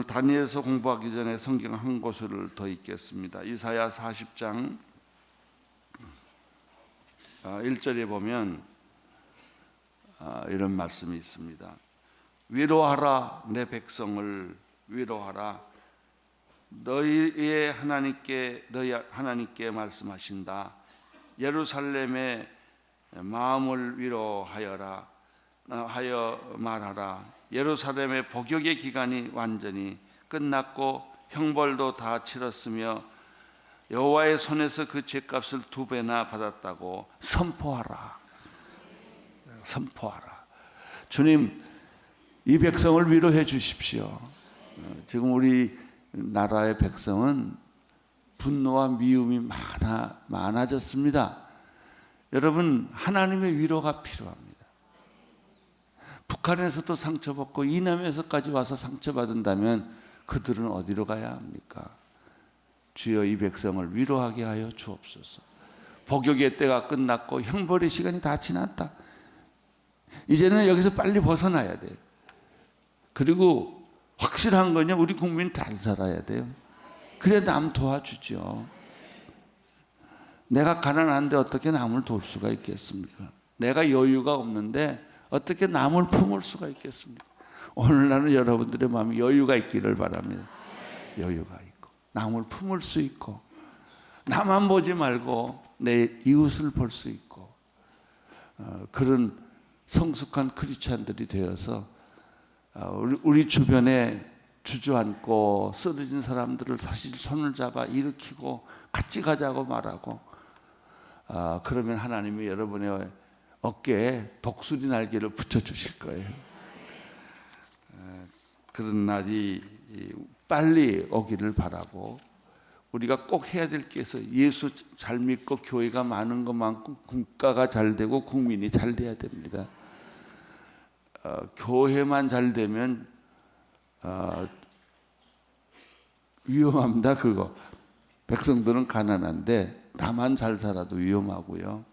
다니엘서 공부하기 전에 성경 한 곳을 더 읽겠습니다. 이사야 40장 1절에 보면 이런 말씀이 있습니다. 위로하라, 내 백성을 위로하라. 너희 하나님께 말씀하신다. 예루살렘의 마음을 위로하여라 하여 말하라. 예루살렘의 복역의 기간이 완전히 끝났고 형벌도 다 치렀으며 여호와의 손에서 그 죄값을 2배나 받았다고 선포하라. 선포하라. 주님, 이 백성을 위로해 주십시오. 지금 우리 나라의 백성은 분노와 미움이 많아졌습니다. 여러분, 하나님의 위로가 필요합니다. 북한에서도 상처받고 이남에서까지 와서 상처받은다면 그들은 어디로 가야 합니까? 주여, 이 백성을 위로하게 하여 주옵소서. 복역의 때가 끝났고 형벌의 시간이 다 지났다. 이제는 여기서 빨리 벗어나야 돼요. 그리고 확실한 거냐, 우리 국민 잘 살아야 돼요. 그래야 남 도와주죠. 내가 가난한데 어떻게 남을 도울 수가 있겠습니까? 내가 여유가 없는데 어떻게 남을 품을 수가 있겠습니까? 오늘날은 여러분들의 마음에 여유가 있기를 바랍니다. 여유가 있고 남을 품을 수 있고 나만 보지 말고 내 이웃을 볼 수 있고 그런 성숙한 크리스찬들이 되어서 우리 주변에 주저앉고 쓰러진 사람들을 사실 손을 잡아 일으키고 같이 가자고 말하고 그러면 하나님이 여러분의 어깨에 독수리 날개를 붙여주실 거예요. 그런 날이 빨리 오기를 바라고 우리가 꼭 해야 될 게 있어요. 예수 잘 믿고 교회가 많은 것만큼 국가가 잘 되고 국민이 잘 돼야 됩니다. 교회만 잘 되면 위험합니다. 그거. 백성들은 가난한데 나만 잘 살아도 위험하고요.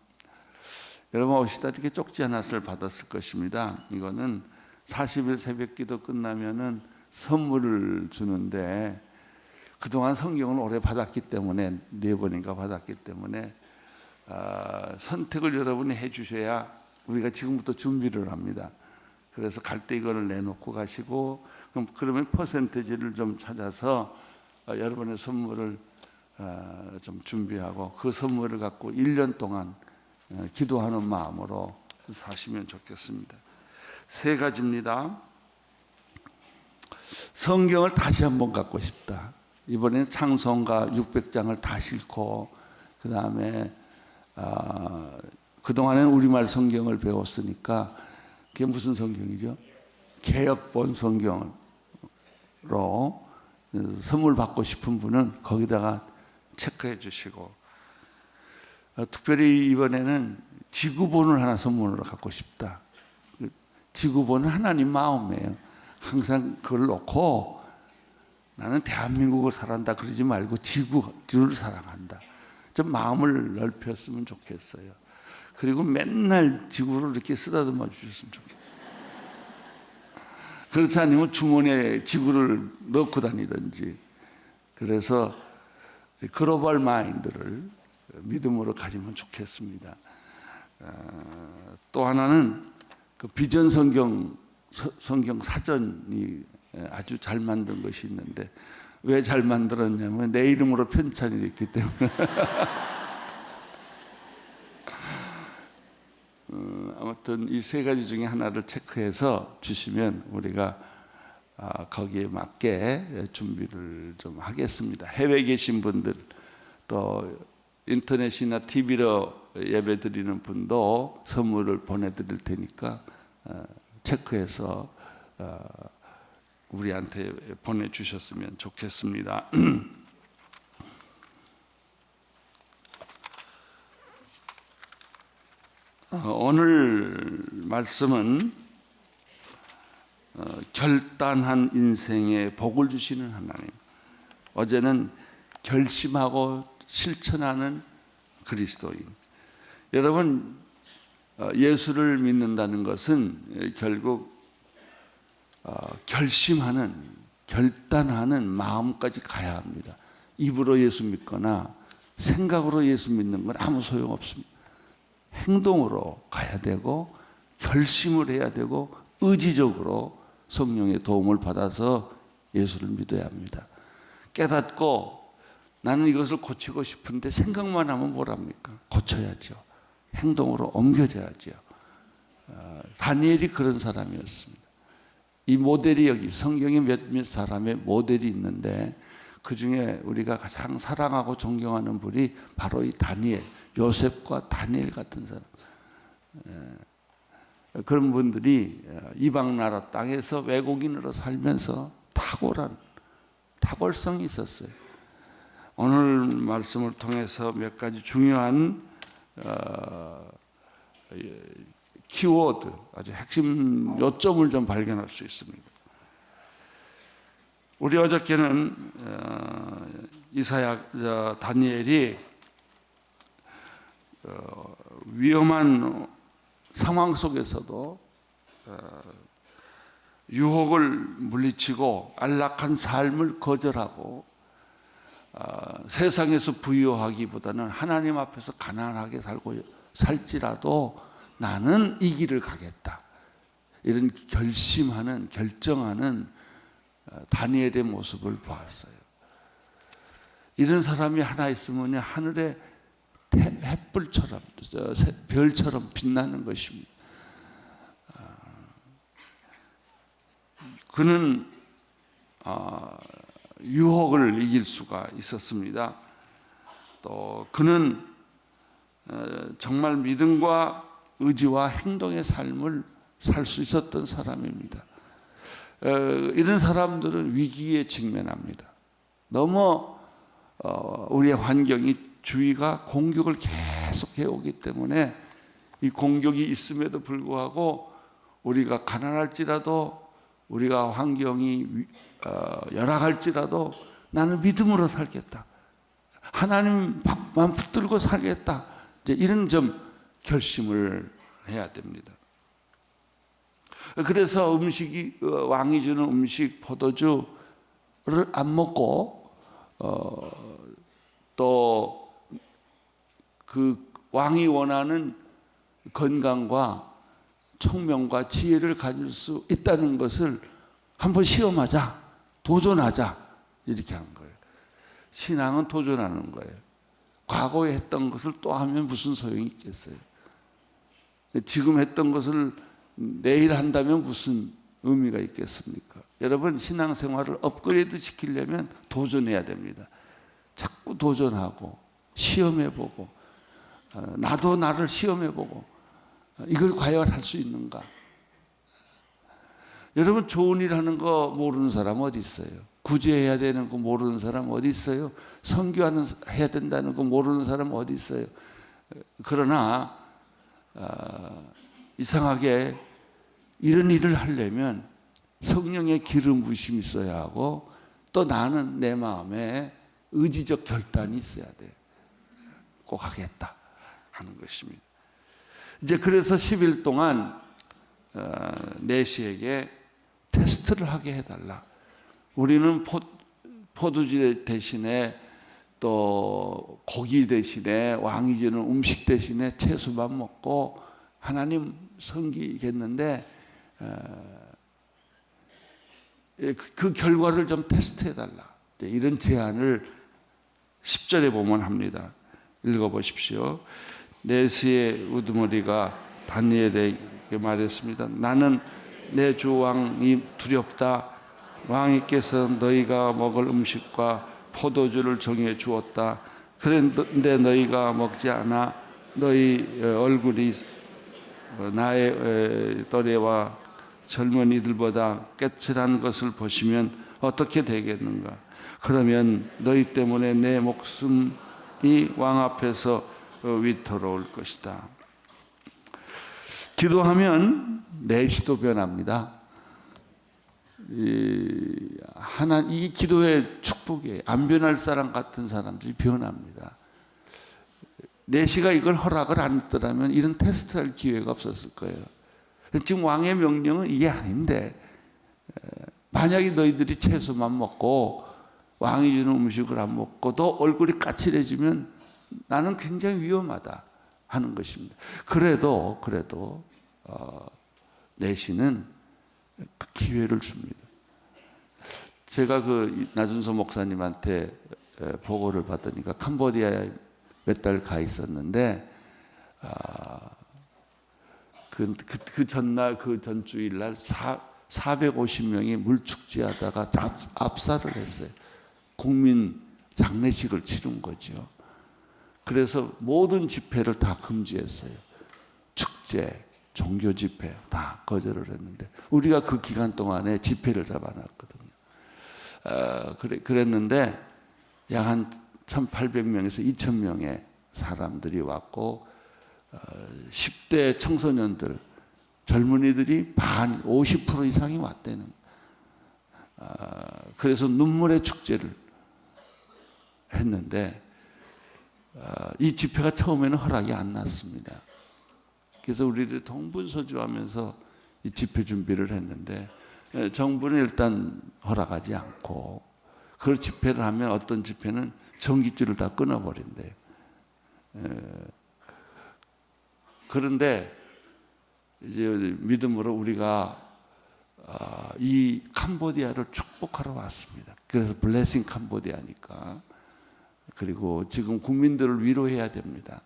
여러분 오시다 이렇게 쪽지 하나를 받았을 것입니다. 이거는 40일 새벽기도 끝나면은 선물을 주는데 그동안 성경을 오래 받았기 때문에 4번인가 받았기 때문에 선택을 여러분이 해주셔야 우리가 지금부터 준비를 합니다. 그래서 갈 때 이거를 내놓고 가시고 그러면 퍼센티지를 좀 찾아서 여러분의 선물을 좀 준비하고 그 선물을 갖고 1년 동안 기도하는 마음으로 사시면 좋겠습니다. 3가지입니다. 성경을 다시 한번 갖고 싶다. 이번에는 찬송가 600장을 다 싣고 그 다음에 그동안에는 우리말 성경을 배웠으니까 그게 무슨 성경이죠? 개역본 성경으로 선물 받고 싶은 분은 거기다가 체크해 주시고 특별히 이번에는 지구본을 하나 선물로 갖고 싶다. 지구본은 하나님 마음이에요. 항상 그걸 놓고 나는 대한민국을 사랑한다 그러지 말고 지구를 사랑한다. 좀 마음을 넓혔으면 좋겠어요. 그리고 맨날 지구를 이렇게 쓰다듬어 주셨으면 좋겠어요. 그렇지 않으면 주머니에 지구를 넣고 다니든지. 그래서 글로벌 마인드를 믿음으로 가지면 좋겠습니다. 또 하나는 그 비전 성경 사전이 아주 잘 만든 것이 있는데 왜 잘 만들었냐면 내 이름으로 편찬이 됐기 때문에 아무튼 이 3가지 중에 하나를 체크해서 주시면 우리가 거기에 맞게 준비를 좀 하겠습니다. 해외에 계신 분들 또 인터넷이나 TV로 예배 드리는 분도 선물을 보내드릴 테니까 체크해서 우리한테 보내주셨으면 좋겠습니다. 오늘 말씀은 결단한 인생에 복을 주시는 하나님. 어제는 결심하고 실천하는 그리스도인. 여러분 예수를 믿는다는 것은 결국 결심하는 결단하는 마음까지 가야 합니다. 입으로 예수 믿거나 생각으로 예수 믿는 건 아무 소용없습니다. 행동으로 가야 되고 결심을 해야 되고 의지적으로 성령의 도움을 받아서 예수를 믿어야 합니다. 깨닫고 나는 이것을 고치고 싶은데 생각만 하면 뭐랍니까? 고쳐야죠. 행동으로 옮겨져야죠. 다니엘이 그런 사람이었습니다. 이 모델이 여기 성경에 몇몇 사람의 모델이 있는데 그 중에 우리가 가장 사랑하고 존경하는 분이 바로 이 다니엘, 요셉과 다니엘 같은 사람. 그런 분들이 이방 나라 땅에서 외국인으로 살면서 탁월한 탁월성이 있었어요. 오늘 말씀을 통해서 몇 가지 중요한 키워드, 아주 핵심 요점을 좀 발견할 수 있습니다. 우리 어저께는 다니엘이 위험한 상황 속에서도 유혹을 물리치고 안락한 삶을 거절하고 세상에서 부유하기보다는 하나님 앞에서 가난하게 살지라도 나는 이 길을 가겠다. 이런 결정하는 다니엘의 모습을 보았어요. 이런 사람이 하나 있으면 하늘의 햇불처럼 별처럼 빛나는 것입니다. 그는 유혹을 이길 수가 있었습니다. 또 그는 정말 믿음과 의지와 행동의 삶을 살 수 있었던 사람입니다. 이런 사람들은 위기에 직면합니다. 너무 우리의 환경이 주위가 공격을 계속 해오기 때문에 이 공격이 있음에도 불구하고 우리가 가난할지라도 우리가 환경이 열악할지라도 나는 믿음으로 살겠다. 하나님만 붙들고 살겠다. 이제 이런 점 결심을 해야 됩니다. 그래서 왕이 주는 음식 포도주를 안 먹고 또 그 왕이 원하는 건강과 총명과 지혜를 가질 수 있다는 것을 한번 시험하자, 도전하자 이렇게 하는 거예요. 신앙은 도전하는 거예요. 과거에 했던 것을 또 하면 무슨 소용이 있겠어요? 지금 했던 것을 내일 한다면 무슨 의미가 있겠습니까? 여러분, 신앙생활을 업그레이드 시키려면 도전해야 됩니다. 자꾸 도전하고 시험해보고 나도 나를 시험해보고 이걸 과연 할 수 있는가? 여러분, 좋은 일 하는 거 모르는 사람 어디 있어요? 구제해야 되는 거 모르는 사람 어디 있어요? 해야 된다는 거 모르는 사람 어디 있어요? 그러나 이상하게 이런 일을 하려면 성령의 기름 부심이 있어야 하고 또 나는 내 마음에 의지적 결단이 있어야 돼. 꼭 하겠다 하는 것입니다. 이제 그래서 10일 동안 내시에게 테스트를 하게 해달라. 우리는 포도주 대신에 또 고기 대신에 왕이 주는 음식 대신에 채소만 먹고 하나님 섬기겠는데 그 결과를 좀 테스트해달라. 이런 제안을 10절에 보면 합니다. 읽어보십시오. 내시의 우두머리가 다니엘에게 말했습니다. 나는 내 주 왕이 두렵다. 왕이께서 너희가 먹을 음식과 포도주를 정해 주었다. 그런데 너희가 먹지 않아 너희 얼굴이 나의 또래와 젊은이들보다 깨칠한 것을 보시면 어떻게 되겠는가? 그러면 너희 때문에 내 목숨이 왕 앞에서 위태로울 것이다. 기도하면 내시도 변합니다. 이 기도의 축복이에요. 안 변할 사람 같은 사람들이 변합니다. 내시가 이걸 허락을 안 했더라면 이런 테스트할 기회가 없었을 거예요. 지금 왕의 명령은 이게 아닌데 만약에 너희들이 채소만 먹고 왕이 주는 음식을 안 먹고도 얼굴이 까칠해지면 나는 굉장히 위험하다 하는 것입니다. 그래도 내시는 그 기회를 줍니다. 제가 그 나준서 목사님한테 보고를 받으니까 캄보디아에 몇 달 가 있었는데 그 전날 그 전주일날 450명이 물축제하다가 압살을 했어요. 국민 장례식을 치른 거죠. 그래서 모든 집회를 다 금지했어요. 축제, 종교 집회 다 거절을 했는데 우리가 그 기간 동안에 집회를 잡아놨거든요. 그랬는데 약 한 1,800명에서 2,000명의 사람들이 왔고 10대 청소년들, 젊은이들이 50% 이상이 왔다는. 그래서 눈물의 축제를 했는데 이 집회가 처음에는 허락이 안 났습니다. 그래서 우리들이 동분서주하면서 이 집회 준비를 했는데 정부는 일단 허락하지 않고 그 집회를 하면 어떤 집회는 전기줄을 다 끊어버린대요. 그런데 이제 믿음으로 우리가 이 캄보디아를 축복하러 왔습니다. 그래서 블레싱 캄보디아니까. 그리고 지금 국민들을 위로해야 됩니다.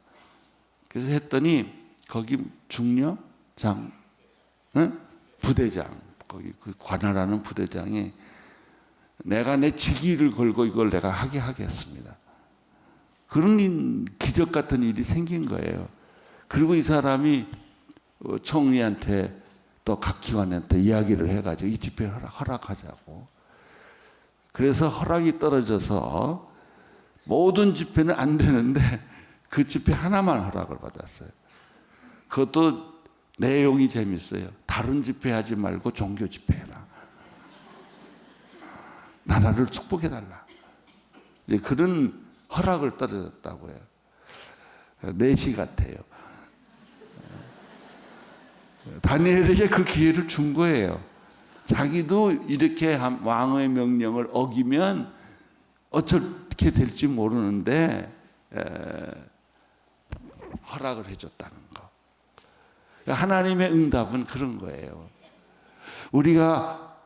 그래서 했더니 거기 중령장, 부대장, 거기 그 관할하는 부대장이 내가 내 직위를 걸고 이걸 내가 하게 하겠습니다. 그런 기적 같은 일이 생긴 거예요. 그리고 이 사람이 총리한테 또 각 기관한테 이야기를 해가지고 이 집회 허락하자고. 그래서 허락이 떨어져서 모든 집회는 안 되는데 그 집회 하나만 허락을 받았어요. 그것도 내용이 재밌어요. 다른 집회 하지 말고 종교 집회 해라. 나라를 축복해달라. 이제 그런 허락을 떨어졌다고 해요. 내시 같아요. 다니엘에게 그 기회를 준 거예요. 자기도 이렇게 왕의 명령을 어기면 어떻게 될지 모르는데 허락을 해줬다는 거. 하나님의 응답은 그런 거예요. 우리가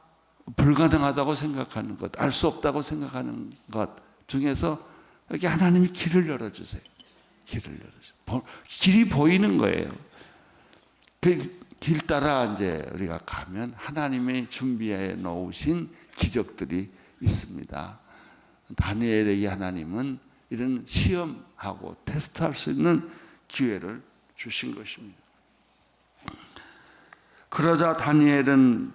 불가능하다고 생각하는 것, 알 수 없다고 생각하는 것 중에서 이렇게 하나님이 길을 열어주세요. 길을 열어주세요. 길이 보이는 거예요. 그 길 따라 이제 우리가 가면 하나님의 준비해 놓으신 기적들이 있습니다. 다니엘에게 하나님은 이런 시험하고 테스트할 수 있는 기회를 주신 것입니다. 그러자 다니엘은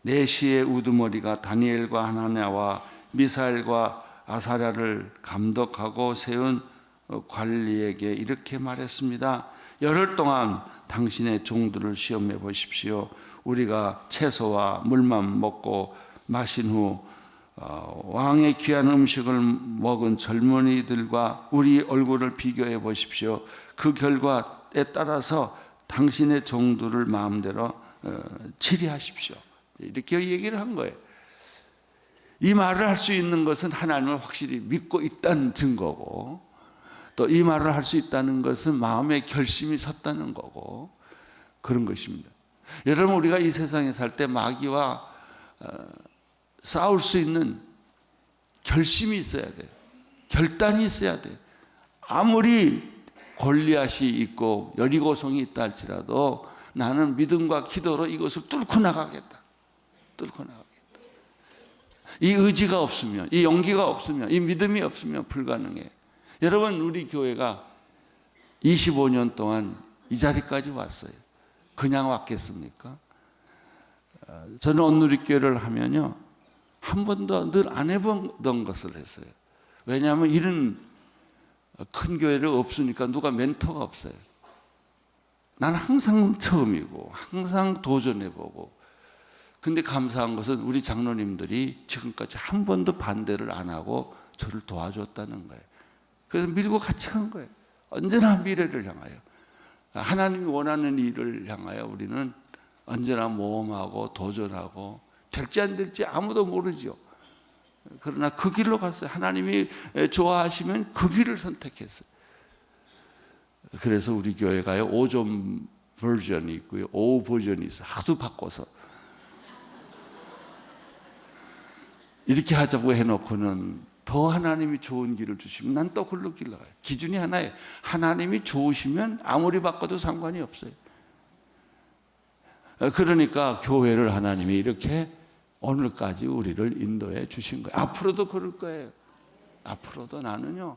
내시의 우두머리가 다니엘과 하나냐와 미사엘과 아사랴를 감독하고 세운 관리에게 이렇게 말했습니다. 열흘 동안 당신의 종들을 시험해 보십시오. 우리가 채소와 물만 먹고 마신 후 왕의 귀한 음식을 먹은 젊은이들과 우리 얼굴을 비교해 보십시오. 그 결과에 따라서 당신의 종들을 마음대로 치리하십시오. 이렇게 얘기를 한 거예요. 이 말을 할 수 있는 것은 하나님을 확실히 믿고 있다는 증거고, 또 이 말을 할 수 있다는 것은 마음의 결심이 섰다는 거고, 그런 것입니다. 여러분, 우리가 이 세상에 살 때 마귀와 싸울 수 있는 결심이 있어야 돼요. 결단이 있어야 돼요. 아무리 골리앗이 있고 여리고성이 있다 할지라도 나는 믿음과 기도로 이것을 뚫고 나가겠다. 뚫고 나가겠다. 이 의지가 없으면, 이 용기가 없으면, 이 믿음이 없으면 불가능해요. 여러분, 우리 교회가 25년 동안 이 자리까지 왔어요. 그냥 왔겠습니까? 저는 온누리교회를 하면요, 한 번도 늘 안 해보던 것을 했어요. 왜냐하면 이런 큰 교회를 없으니까 누가 멘토가 없어요. 나는 항상 처음이고 항상 도전해보고, 근데 감사한 것은 우리 장로님들이 지금까지 한 번도 반대를 안 하고 저를 도와줬다는 거예요. 그래서 밀고 같이 간 거예요. 언제나 미래를 향하여, 하나님이 원하는 일을 향하여 우리는 언제나 모험하고 도전하고 될지 안 될지 아무도 모르죠. 그러나 그 길로 갔어요. 하나님이 좋아하시면 그 길을 선택했어요. 그래서 우리 교회가요 5점 버전이 있고요 5 버전이 있어요. 하도 바꿔서 이렇게 하자고 해놓고는 더 하나님이 좋은 길을 주시면 난 또 글로 길러가요. 기준이 하나예요. 하나님이 좋으시면 아무리 바꿔도 상관이 없어요. 그러니까 교회를 하나님이 이렇게 오늘까지 우리를 인도해 주신 거예요. 앞으로도 그럴 거예요. 앞으로도 나는요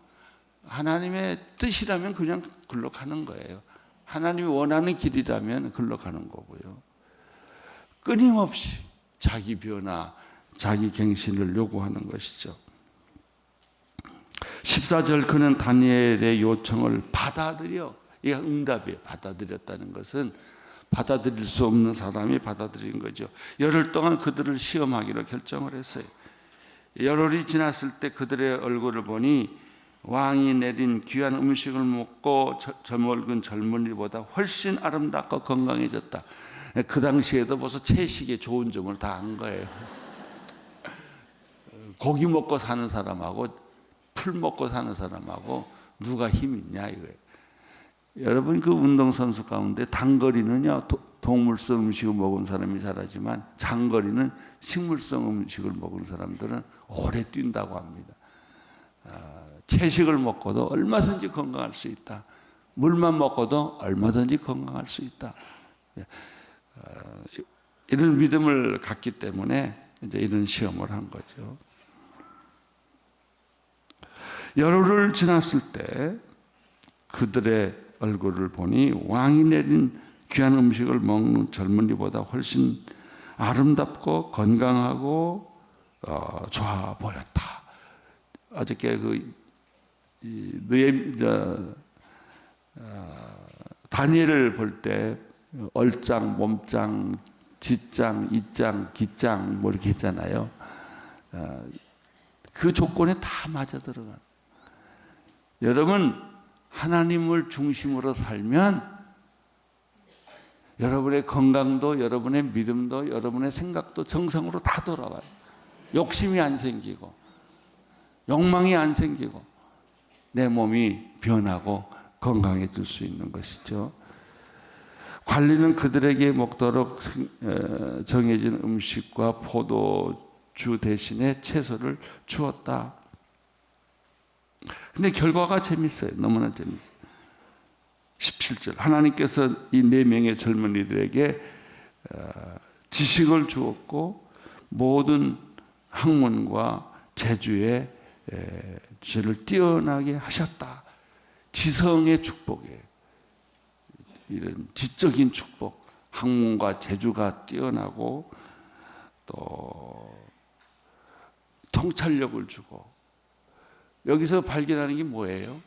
하나님의 뜻이라면 그냥 글로 가는 거예요. 하나님이 원하는 길이라면 글로 가는 거고요. 끊임없이 자기 변화, 자기 갱신을 요구하는 것이죠. 14절 그는 다니엘의 요청을 받아들여. 이게 응답이에요. 받아들였다는 것은 받아들일 수 없는 사람이 받아들인 거죠. 열흘 동안 그들을 시험하기로 결정을 했어요. 열흘이 지났을 때 그들의 얼굴을 보니 왕이 내린 귀한 음식을 먹고 저먹은 젊은이보다 훨씬 아름답고 건강해졌다. 그 당시에도 벌써 채식의 좋은 점을 다 안 거예요. 고기 먹고 사는 사람하고 풀 먹고 사는 사람하고 누가 힘 있냐 이거예요. 여러분 그 운동선수 가운데 단거리는요 동물성 음식을 먹은 사람이 잘하지만 장거리는 식물성 음식을 먹은 사람들은 오래 뛴다고 합니다. 채식을 먹고도 얼마든지 건강할 수 있다. 물만 먹고도 얼마든지 건강할 수 있다. 이런 믿음을 갖기 때문에 이제 이런 시험을 한 거죠. 열흘을 지났을 때 그들의 얼굴을 보니 왕이 내린 귀한 음식을 먹는 젊은이보다 훨씬 아름답고 건강하고 좋아 보였다. 어저께 다니엘을 볼 때 얼짱, 몸짱, 지짱, 이짱, 기짱 뭐 이렇게 했잖아요. 그 조건에 다 맞아 들어간. 여러분 하나님을 중심으로 살면 여러분의 건강도 여러분의 믿음도 여러분의 생각도 정상으로 다 돌아와요. 욕심이 안 생기고 욕망이 안 생기고 내 몸이 변하고 건강해질 수 있는 것이죠. 관리는 그들에게 먹도록 정해진 음식과 포도주 대신에 채소를 주었다. 근데 결과가 재밌어요. 너무나 재밌어요. 17절 하나님께서 이 4명의 젊은이들에게 지식을 주었고 모든 학문과 재주에 죄를 뛰어나게 하셨다. 지성의 축복이에요. 이런 지적인 축복, 학문과 재주가 뛰어나고 또 통찰력을 주고 여기서 발견하는 게 뭐예요?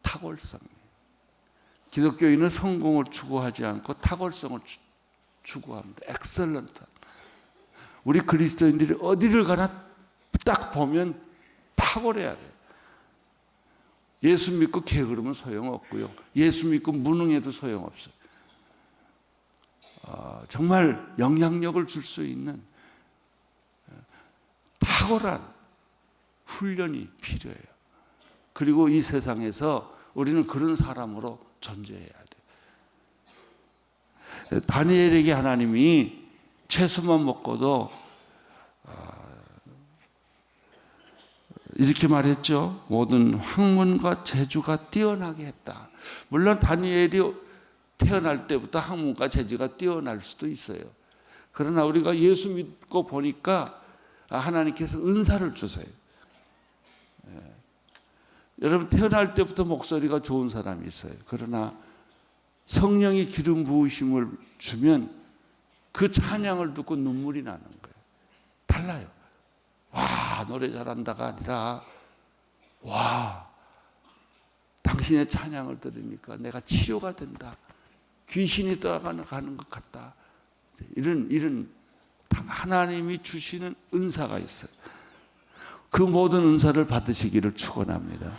탁월성이에요. 기독교인은 성공을 추구하지 않고 탁월성을 추구합니다. 엑셀런트. 우리 그리스도인들이 어디를 가나 딱 보면 탁월해야 돼요. 예수 믿고 게으르면 소용없고요. 예수 믿고 무능해도 소용없어요. 정말 영향력을 줄 수 있는 탁월한 훈련이 필요해요. 그리고 이 세상에서 우리는 그런 사람으로 존재해야 돼요. 다니엘에게 하나님이 채소만 먹고도 이렇게 말했죠. 모든 학문과 재주가 뛰어나게 했다. 물론 다니엘이 태어날 때부터 학문과 재주가 뛰어날 수도 있어요. 그러나 우리가 예수 믿고 보니까 하나님께서 은사를 주세요. 여러분 태어날 때부터 목소리가 좋은 사람이 있어요. 그러나 성령이 기름 부으심을 주면 그 찬양을 듣고 눈물이 나는 거예요. 달라요. 와, 노래 잘한다가 아니라 와, 당신의 찬양을 들으니까 내가 치료가 된다. 귀신이 떠나가는 것 같다. 이런 하나님이 주시는 은사가 있어요. 그 모든 은사를 받으시기를 축원합니다.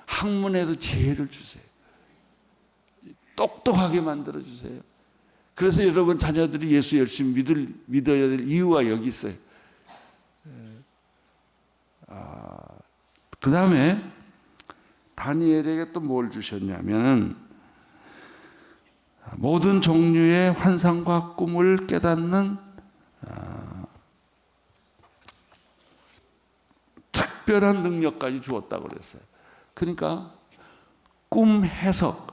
학문에도 지혜를 주세요. 똑똑하게 만들어 주세요. 그래서 여러분 자녀들이 예수 열심히 믿어야 될 이유가 여기 있어요. 그 다음에 다니엘에게 또 뭘 주셨냐면 모든 종류의 환상과 꿈을 깨닫는 특별한 능력까지 주었다고 그랬어요. 그러니까 꿈 해석,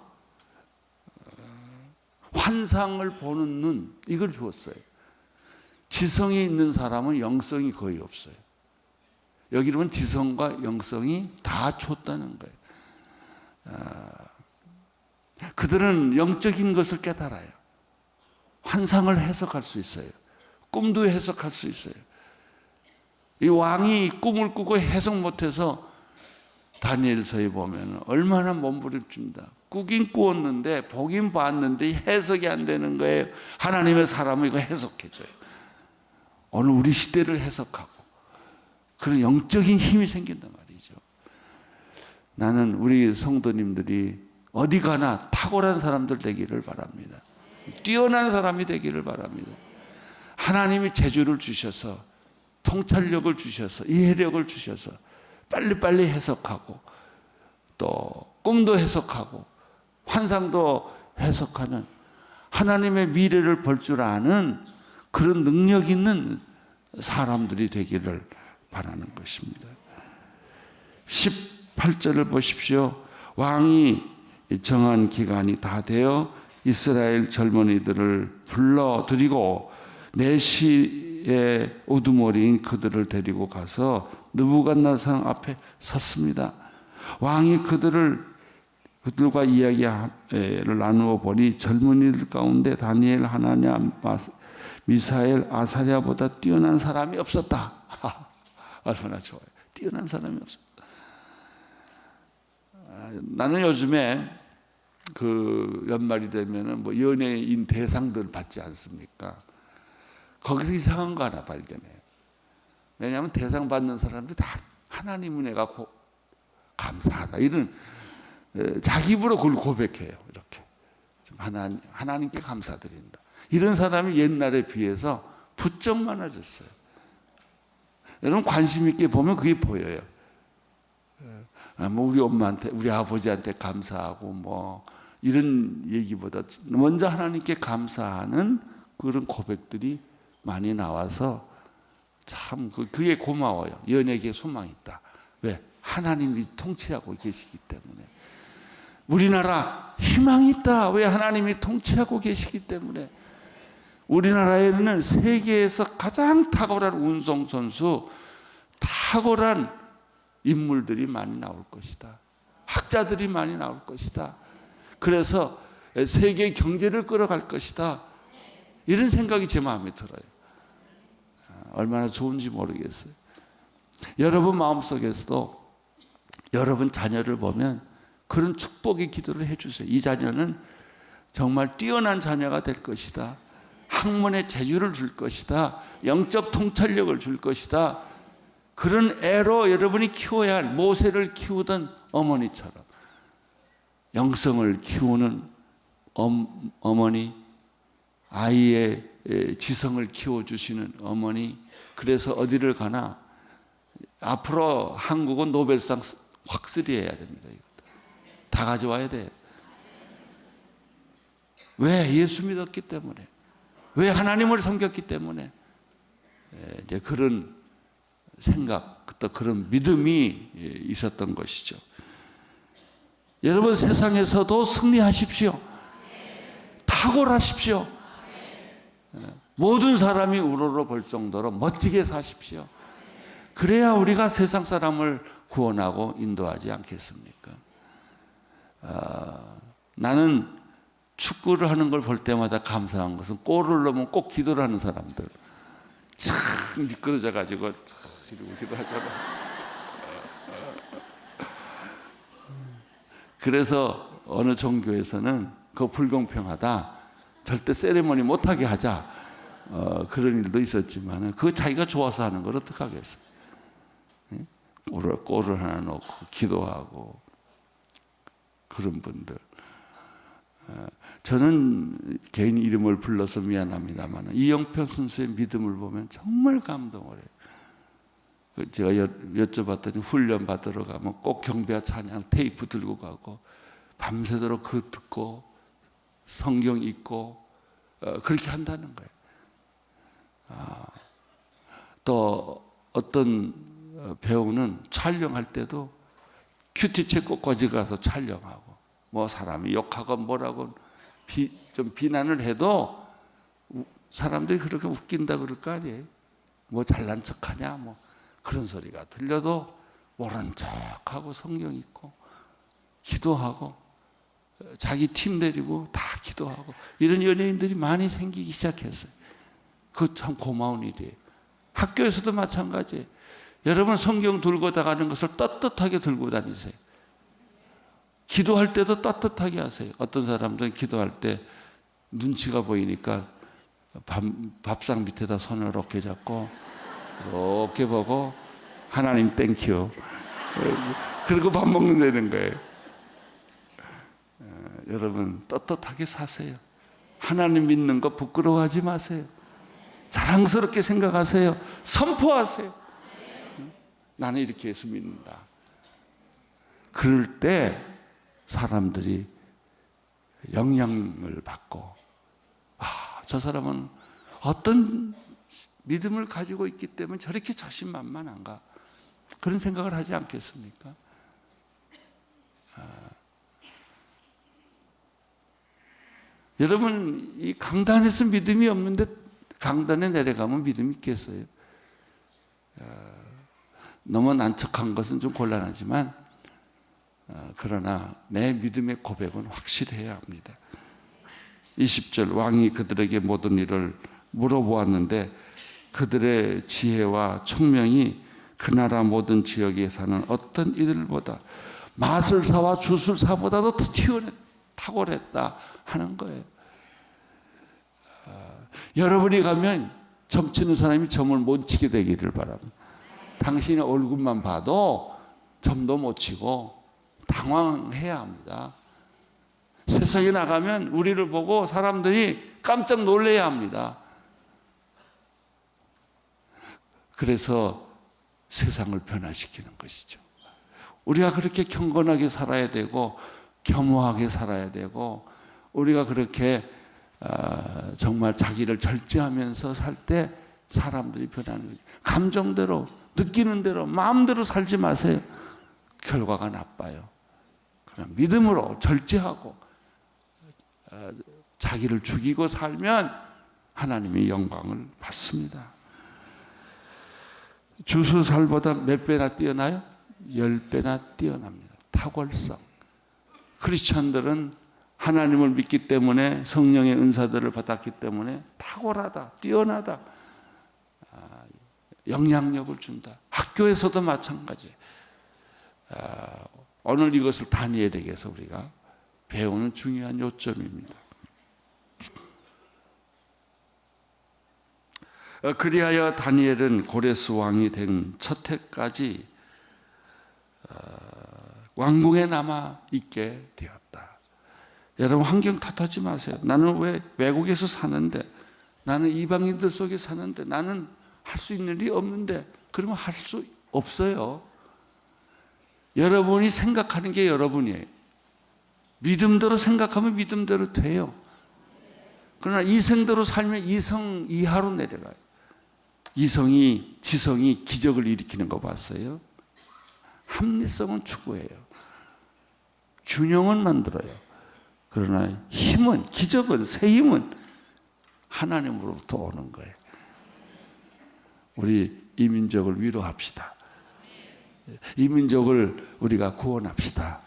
환상을 보는 눈, 이걸 주었어요. 지성이 있는 사람은 영성이 거의 없어요. 여기는 지성과 영성이 다 줬다는 거예요. 그들은 영적인 것을 깨달아요. 환상을 해석할 수 있어요. 꿈도 해석할 수 있어요. 이 왕이 꿈을 꾸고 해석 못해서 다니엘서에 보면 얼마나 몸부림칩니다. 꾸긴 꾸었는데 보긴 봤는데 해석이 안 되는 거예요. 하나님의 사람은 이거 해석해줘요. 오늘 우리 시대를 해석하고 그런 영적인 힘이 생긴단 말이죠. 나는 우리 성도님들이 어디 가나 탁월한 사람들 되기를 바랍니다. 뛰어난 사람이 되기를 바랍니다. 하나님이 재주를 주셔서 통찰력을 주셔서 이해력을 주셔서 빨리빨리 해석하고 또 꿈도 해석하고 환상도 해석하는 하나님의 미래를 볼 줄 아는 그런 능력 있는 사람들이 되기를 바라는 것입니다. 18절을 보십시오. 왕이 정한 기간이 다 되어 이스라엘 젊은이들을 불러들이고 내시의 우두머리인 그들을 데리고 가서 느부갓네살 앞에 섰습니다. 왕이 그들과 이야기를 나누어 보니 젊은이들 가운데 다니엘, 하나냐, 미사엘, 아사랴보다 뛰어난 사람이 없었다. 얼마나 좋아요. 뛰어난 사람이 없었다. 나는 요즘에 그 연말이 되면은 뭐 연예인 대상들 받지 않습니까? 거기서 이상한 거 하나 발견해요. 왜냐하면 대상 받는 사람들이 다 하나님은 내가 감사하다 이런 자기 입으로 그걸 고백해요. 이렇게 하나님께 감사드린다. 이런 사람이 옛날에 비해서 부쩍 많아졌어요. 여러분 관심 있게 보면 그게 보여요. 뭐 우리 엄마한테, 우리 아버지한테 감사하고 뭐 이런 얘기보다 먼저 하나님께 감사하는 그런 고백들이 많이 나와서 참 그게 고마워요. 연예계에 소망이 있다. 왜? 하나님이 통치하고 계시기 때문에. 우리나라 희망이 있다. 왜? 하나님이 통치하고 계시기 때문에. 우리나라에는 세계에서 가장 탁월한 운송선수, 탁월한 인물들이 많이 나올 것이다. 학자들이 많이 나올 것이다. 그래서 세계 경제를 끌어갈 것이다. 이런 생각이 제 마음에 들어요. 얼마나 좋은지 모르겠어요. 여러분 마음속에서도 여러분 자녀를 보면 그런 축복의 기도를 해주세요. 이 자녀는 정말 뛰어난 자녀가 될 것이다. 학문의 재주를 줄 것이다. 영적 통찰력을 줄 것이다. 그런 애로 여러분이 키워야 할 모세를 키우던 어머니처럼 영성을 키우는 어머니, 아이의 지성을 키워주시는 어머니. 그래서 어디를 가나 앞으로 한국은 노벨상 확실히 해야 됩니다. 다 가져와야 돼요. 왜? 예수 믿었기 때문에. 왜? 하나님을 섬겼기 때문에. 이제 그런 생각, 또 그런 믿음이 있었던 것이죠. 여러분 세상에서도 승리하십시오. 탁월하십시오. 모든 사람이 우러러 볼 정도로 멋지게 사십시오. 그래야 우리가 세상 사람을 구원하고 인도하지 않겠습니까? 나는 축구를 하는 걸 볼 때마다 감사한 것은 골을 넣으면 꼭 기도를 하는 사람들. 참 미끄러져 가지고 이러고 기도하잖아. 그래서 어느 종교에서는 그거 불공평하다. 절대 세리머니 못하게 하자. 그런 일도 있었지만 그 자기가 좋아서 하는 걸 어떡하겠어요. 골을 하나 넣고 기도하고 그런 분들. 저는 개인 이름을 불러서 미안합니다만 이영표 선수의 믿음을 보면 정말 감동을 해요. 제가 여쭤봤더니 훈련 받으러 가면 꼭 경배와 찬양 테이프 들고 가고 밤새도록 그 듣고 성경 읽고 그렇게 한다는 거예요. 또 어떤 배우는 촬영할 때도 큐티체 끝까지 가서 촬영하고 뭐 사람이 욕하고 뭐라고 좀 비난을 해도 사람들이 그렇게 웃긴다 그럴 거 아니에요. 뭐 잘난 척하냐 뭐 그런 소리가 들려도 모른 척하고 성경 읽고 기도하고 자기 팀 데리고 다 기도하고 이런 연예인들이 많이 생기기 시작했어요. 그거 참 고마운 일이에요. 학교에서도 마찬가지예요. 여러분 성경 들고 나가는 것을 떳떳하게 들고 다니세요. 기도할 때도 떳떳하게 하세요. 어떤 사람들은 기도할 때 눈치가 보이니까 밥상 밑에다 손을 이렇게 잡고 이렇게 보고 하나님 땡큐 그리고 밥 먹는다는 거예요. 여러분 떳떳하게 사세요. 하나님 믿는 거 부끄러워하지 마세요. 자랑스럽게 생각하세요. 선포하세요. 나는 이렇게 예수 믿는다. 그럴 때 사람들이 영향을 받고 저 사람은 어떤 믿음을 가지고 있기 때문에 저렇게 자신만만한가 그런 생각을 하지 않겠습니까? 여러분 이 강단에서 믿음이 없는데 강단에 내려가면 믿음이 있겠어요? 너무 난척한 것은 좀 곤란하지만 그러나 내 믿음의 고백은 확실해야 합니다. 20절 왕이 그들에게 모든 일을 물어보았는데 그들의 지혜와 총명이 그 나라 모든 지역에 사는 어떤 이들보다 마술사와 주술사보다도 탁월했다 하는 거예요. 여러분이 가면 점치는 사람이 점을 못 치게 되기를 바랍니다. 당신의 얼굴만 봐도 점도 못 치고 당황해야 합니다. 세상에 나가면 우리를 보고 사람들이 깜짝 놀라야 합니다. 그래서 세상을 변화시키는 것이죠. 우리가 그렇게 경건하게 살아야 되고 겸허하게 살아야 되고 우리가 그렇게 정말 자기를 절제하면서 살 때 사람들이 변하는 거죠. 감정대로 느끼는 대로 마음대로 살지 마세요. 결과가 나빠요. 그럼 믿음으로 절제하고 자기를 죽이고 살면 하나님의 영광을 받습니다. 주술살보다 몇 배나 뛰어나요? 10배나 뛰어납니다. 탁월성. 크리스천들은 하나님을 믿기 때문에 성령의 은사들을 받았기 때문에 탁월하다, 뛰어나다, 영향력을 준다. 학교에서도 마찬가지. 오늘 이것을 다니엘에게서 우리가 배우는 중요한 요점입니다. 그리하여 다니엘은 고레스 왕이 된 첫 해까지 왕궁에 남아 있게 되었다. 여러분 환경 탓하지 마세요. 나는 왜 외국에서 사는데, 나는 이방인들 속에 사는데, 나는 할 수 있는 일이 없는데, 그러면 할 수 없어요. 여러분이 생각하는 게 여러분이에요. 믿음대로 생각하면 믿음대로 돼요. 그러나 이성대로 살면 이성 이하로 내려가요. 이성이, 지성이 기적을 일으키는 거 봤어요? 합리성은 추구해요. 균형은 만들어요. 그러나 힘은, 기적은, 새 힘은 하나님으로부터 오는 거예요. 우리 이 민족을 위로합시다. 이 민족을 우리가 구원합시다.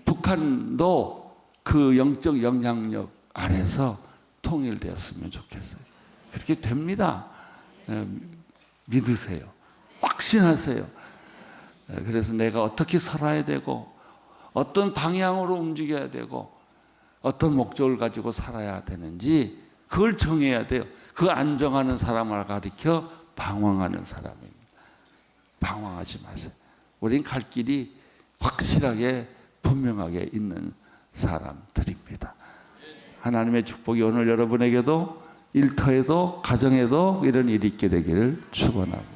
북한도 그 영적 영향력 아래서 통일되었으면 좋겠어요. 그렇게 됩니다. 믿으세요. 확신하세요. 그래서 내가 어떻게 살아야 되고 어떤 방향으로 움직여야 되고 어떤 목적을 가지고 살아야 되는지 그걸 정해야 돼요. 그 안정하는 사람을 가리켜 방황하는 사람입니다. 방황하지 마세요. 우린 갈 길이 확실하게 분명하게 있는 사람들입니다. 하나님의 축복이 오늘 여러분에게도 일터에도 가정에도 이런 일이 있게 되기를 축원합니다.